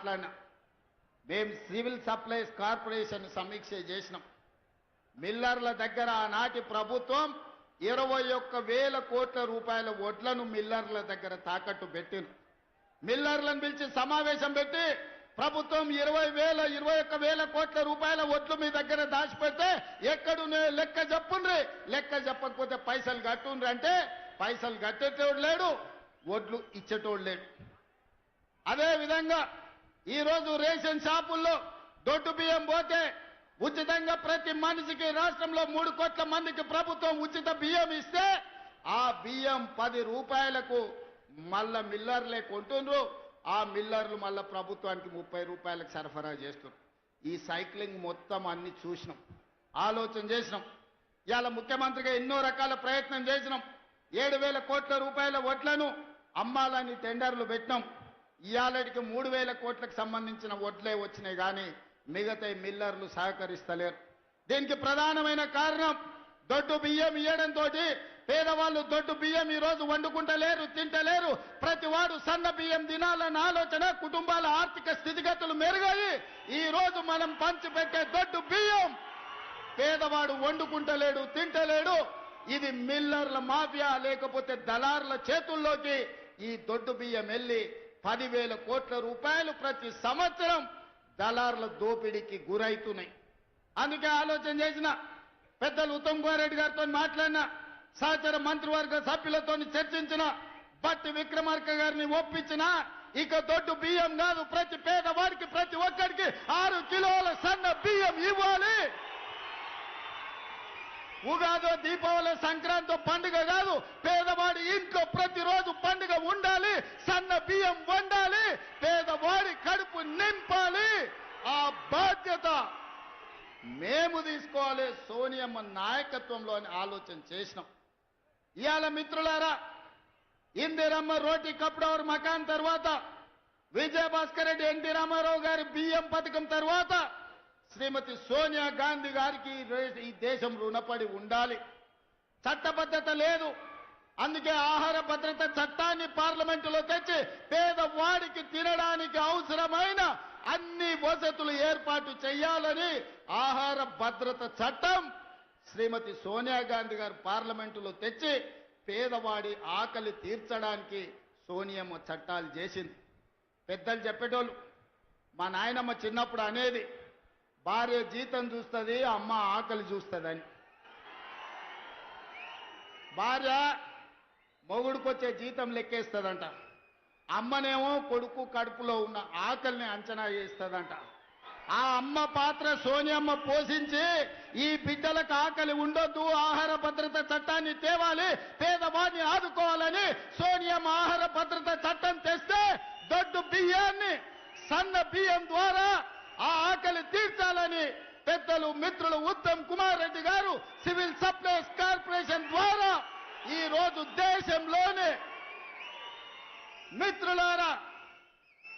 మాట్లాడినా. మేము civil supplies corporation సమీక్ష చేసినాం. మిల్లర్ల దగ్గర ఆనాటి ప్రభుత్వం 21,000 కోట్ల రూపాయల వడ్లను మిల్లర్ల దగ్గర తాకట్టు పెట్టింది. మిల్లర్లను పిలిచి సమావేశం పెట్టి ప్రభుత్వం 21,000 కోట్ల రూపాయల వడ్లు మీ దగ్గర దాచిపెడితే ఎక్కడునే లెక్క చెప్పుండ్రి, లెక్క చెప్పకపోతే పైసలు కట్టుండ్రి అంటే పైసలు కట్టేటోడు లేడు, వడ్లు ఇచ్చేటోడు లేడు. అదేవిధంగా ఈరోజు రేషన్ షాపుల్లో దొడ్డు బియ్యం పోతే ఉచితంగా ప్రతి మనిషికి రాష్ట్రంలో 3 కోట్ల మందికి ప్రభుత్వం ఉచిత బియ్యం ఇస్తే ఆ బియ్యం 10 రూపాయలకు మళ్ళా మిల్లర్లే కొంటుండ్రు. ఆ మిల్లర్లు మళ్ళా ప్రభుత్వానికి 30 రూపాయలకు సరఫరా చేస్తున్నారు. ఈ సైక్లింగ్ మొత్తం అన్ని చూసినాం, ఆలోచన చేసినాం. ఇవాళ ముఖ్యమంత్రిగా ఎన్నో రకాల ప్రయత్నం చేసినాం. 7,000 కోట్ల రూపాయల వడ్లను అమ్మాలని టెండర్లు పెట్టినాం. ఇవాళకి 3,000 కోట్లకు సంబంధించిన వడ్లే వచ్చినాయి, కానీ మిగతా మిల్లర్లు సహకరిస్తలేరు. దీనికి ప్రధానమైన కారణం దొడ్డు బియ్యం ఇవ్వడంతో పేదవాళ్ళు దొడ్డు బియ్యం ఈరోజు వండుకుంటలేరు, తింటలేరు. ప్రతి వాడు సన్న బియ్యం తినాలన్న ఆలోచన, కుటుంబాల ఆర్థిక స్థితిగతులు మెరుగాయి. ఈ రోజు మనం పంచిపెట్టే దొడ్డు బియ్యం పేదవాడు వండుకుంటలేడు, తింటలేడు. ఇది మిల్లర్ల మాఫియా లేకపోతే దళారుల చేతుల్లోకి ఈ దొడ్డు బియ్యం వెళ్ళి 10,000 కోట్ల రూపాయలు ప్రతి సంవత్సరం దళారుల దోపిడీకి గురైతున్నాయి. అందుకే ఆలోచన చేసిన పెద్దలు ఉత్తమ్ కుమార్ రెడ్డి గారితో మాట్లాడిన, సహచర మంత్రివర్గ సభ్యులతో చర్చించిన, బట్టి విక్రమార్క గారిని ఒప్పించిన, ఇక దొడ్డు బియ్యం కాదు, ప్రతి పేదవాడికి ప్రతి ఒక్కడికి 6 కిలోల సన్న బియ్యం ఇవ్వాలి. ఉగాదో, దీపావళి, సంక్రాంతి పండుగ కాదు, పేదవాడి ఇంట్లో ప్రతిరోజు పండుగ ఉండాలి, సన్న బియ్యం వండాలి, పేదవాడి కడుపు నింపాలి. ఆ బాధ్యత మేము తీసుకోవాలి, సోనియమ్మ నాయకత్వంలో అని ఆలోచన చేసినాం. ఇవాళ మిత్రులారా, ఇందిరమ్మ రోటీ కప్డవర్ మకాన్ తర్వాత, విజయభాస్కర్ రెడ్డి, ఎన్టీ రామారావు గారి బియ్యం పథకం తర్వాత శ్రీమతి సోనియా గాంధీ గారికి ఈ దేశం రుణపడి ఉండాలి. చట్టబద్ధత లేదు, అందుకే ఆహార భద్రత చట్టాన్ని పార్లమెంటులో తెచ్చి పేదవాడికి తినడానికి అవసరమైన అన్ని వసతులు ఏర్పాటు చేయాలని ఆహార భద్రత చట్టం శ్రీమతి సోనియా గాంధీ గారు పార్లమెంటులో తెచ్చి పేదవాడి ఆకలి తీర్చడానికి సోనియమ్మ చట్టాలు చేసింది. పెద్దలు చెప్పేటోళ్ళు, మా నాయనమ్మ చిన్నప్పుడు అనేది, భార్య జీతం చూస్తుంది, అమ్మ ఆకలి చూస్తుందని. భార్య మొగుడుకొచ్చే జీతం లెక్కేస్తుందంట, అమ్మనేమో కొడుకు కడుపులో ఉన్న ఆకలిని అంచనా వేస్తుందంట. ఆ అమ్మ పాత్ర సోనియమ్మ పోషించి ఈ బిడ్డలకు ఆకలి ఉండొద్దు, ఆహార భద్రత చట్టాన్ని తేవాలి, పేదవాడిని ఆదుకోవాలని సోనియమ్మ ఆహార భద్రత చట్టం తెస్తే దొడ్డు బియ్యాన్ని సన్న బియ్యం ద్వారా ఆ ఆకలి తీర్చాలని పెద్దలు మిత్రులు ఉత్తమ్ కుమార్ రెడ్డి గారు సివిల్ సప్లైస్ కార్పొరేషన్ ద్వారా ఈ రోజు దేశంలోనే మిత్రులారా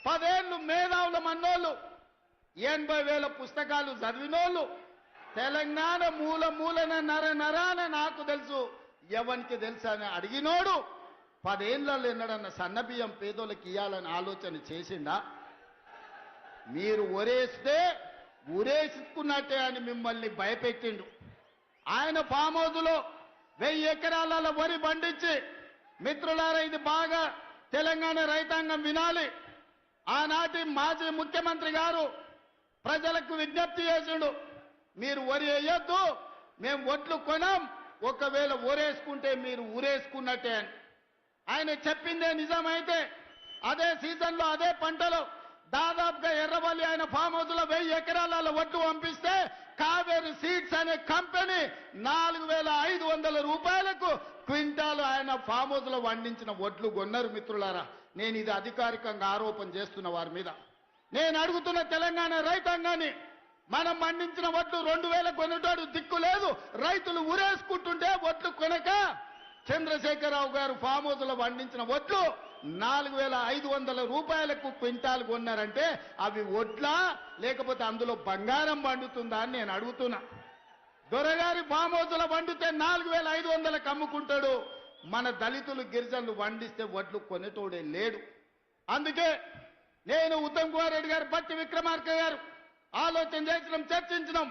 10 ఏళ్లు మేధావుల మన్నోళ్ళు, 80,000 పుస్తకాలు చదివినోళ్ళు, తెలంగాణ మూల మూలన నరాన నాకు తెలుసు ఎవరికి తెలుసు అని అడిగినోడు 10 ఏళ్లలో ఎన్నడన్న సన్నబియ్యం పేదోళ్ళకి ఇవ్వాలని ఆలోచన చేసిండా? మీరు ఒరేస్తే ఉరేసుకున్నట్టే అని మిమ్మల్ని భయపెట్టిండు. ఆయన ఫామ్ హౌస్లో 1000 ఎకరాల వరి పండించి, మిత్రులారా ఇది బాగా తెలంగాణ రైతాంగం వినాలి, ఆనాటి మాజీ ముఖ్యమంత్రి గారు ప్రజలకు విజ్ఞప్తి చేసిండు, మీరు వరి వేయొద్దు, మేము ఒట్లు కొనాం, ఒకవేళ ఒరేసుకుంటే మీరు ఊరేసుకున్నట్టే అని. ఆయన చెప్పిందే నిజమైతే అదే సీజన్లో అదే పంటలో దాదాపుగా ఎర్రవల్లి ఆయన ఫామ్ హౌస్లో 1000 ఎకరాల ఒట్లు పంపిస్తే కావేరి సీడ్స్ అనే కంపెనీ 4,500 రూపాయలకు క్వింటాలు ఆయన ఫామ్ హౌస్లో వండించిన ఒట్లు కొన్నారు. మిత్రులారా, నేను ఇది అధికారికంగా ఆరోపణ చేస్తున్న వారి మీద. నేను అడుగుతున్న తెలంగాణ రైతాంగాన్ని, మనం పండించిన ఒట్లు 2,000 కొనేటోడు దిక్కు లేదు, రైతులు ఉరేసుకుంటుంటే ఒట్లు కొనక చంద్రశేఖరరావు గారు ఫామ్ హౌస్లో పండించిన ఒట్లు 4,500 రూపాయలకు క్వింటాల్ కొన్నారంటే అవి ఒడ్లా లేకపోతే అందులో బంగారం పండుతుందా అని నేను అడుగుతున్నా. దొరగారి ఫామ్ హౌస్లో పండితే 4,500కు అమ్ముకుంటాడు, మన దళితులు గిరిజనులు వండిస్తే వడ్లు కొనేటోడే లేడు. అందుకే నేను ఉత్తమ్ కుమార్ రెడ్డి గారు, బట్టి విక్రమార్క గారు ఆలోచన చేసినాం, చర్చించినాం.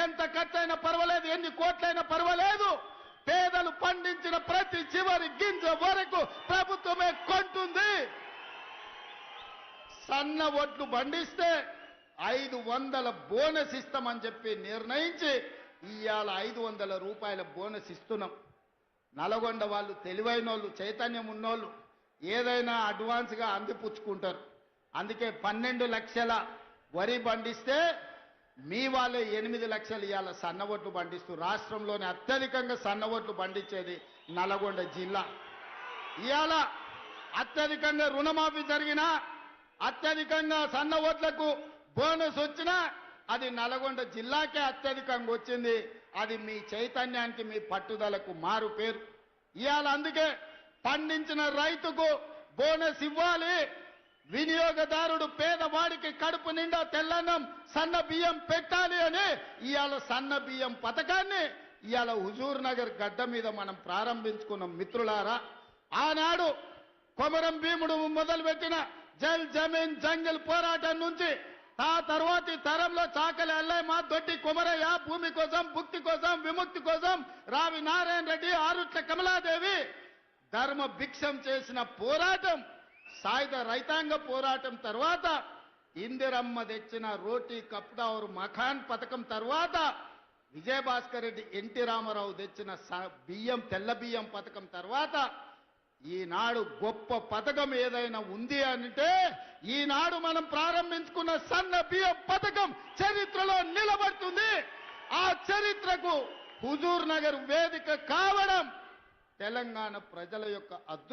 ఎంత ఖర్చైనా పర్వాలేదు, ఎన్ని కోట్లైనా పర్వాలేదు, పేదలు పండించిన ప్రతి చివరి గింజ వరకు ప్రభుత్వమే కొంటుంది. సన్న ఒట్లు పండిస్తే 500 బోనస్ ఇస్తామని చెప్పి నిర్ణయించి ఇవాళ 500 రూపాయల బోనస్ ఇస్తున్నాం. నల్గొండ వాళ్ళు తెలివైన వాళ్ళు, చైతన్యం ఉన్నోళ్ళు ఏదైనా అడ్వాన్స్గా అందిపుచ్చుకుంటారు. అందుకే 12 లక్షల వరి పండిస్తే మీ వాళ్ళే 8 లక్షలు ఇవాళ సన్న ఒట్లు పండిస్తూ రాష్ట్రంలోనే అత్యధికంగా సన్న ఒట్లు పండించేది నల్గొండ జిల్లా. ఇవాళ అత్యధికంగా రుణమాఫీ జరిగినా, అత్యధికంగా సన్న ఓట్లకు బోనస్ వచ్చినా అది నల్గొండ జిల్లాకే అత్యధికంగా వచ్చింది. అది మీ చైతన్యానికి, మీ పట్టుదలకు మారు పేరు. ఇవాళ అందుకే పండించిన రైతుకు బోనస్ ఇవ్వాలి, వినియోగదారుడు పేదవాడికి కడుపు నిండా తెల్లన్నం సన్న బియ్యం పెట్టాలి అని ఇవాళ సన్న బియ్యం పథకాన్ని ఇవాళ హుజూర్ నగర్ గడ్డ మీద మనం ప్రారంభించుకున్నాం. మిత్రులారా, ఆనాడు కొమరం భీముడు మొదలుపెట్టిన జల్ జమీన్ జంగిల్ పోరాటం నుంచి ఆ తర్వాతి తరంలో చాకలి అల్లయ్య, దొడ్డి కొమరయ్య, భూమి కోసం, భుక్తి కోసం, విముక్తి కోసం రావి నారాయణ రెడ్డి, ఆరుట్ల కమలాదేవి ధర్మ భిక్షం చేసిన పోరాటం, సాయుధ రైతాంగ పోరాటం తర్వాత ఇందిరమ్మ తెచ్చిన రోటీ కప్డా ఔర్ మఖాన్ పథకం తర్వాత విజయభాస్కర్ రెడ్డి, ఎన్టీ రామారావు తెచ్చిన బియ్యం, తెల్ల బియ్యం పథకం తర్వాత ఈనాడు గొప్ప పథకం ఏదైనా ఉంది అంటే ఈనాడు మనం ప్రారంభించుకున్న సన్న బియ్యం పథకం చరిత్రలో నిలబడుతుంది. ఆ చరిత్రకు హుజూర్ నగర్ వేదిక కావడం తెలంగాణ ప్రజల యొక్క అదృష్టం.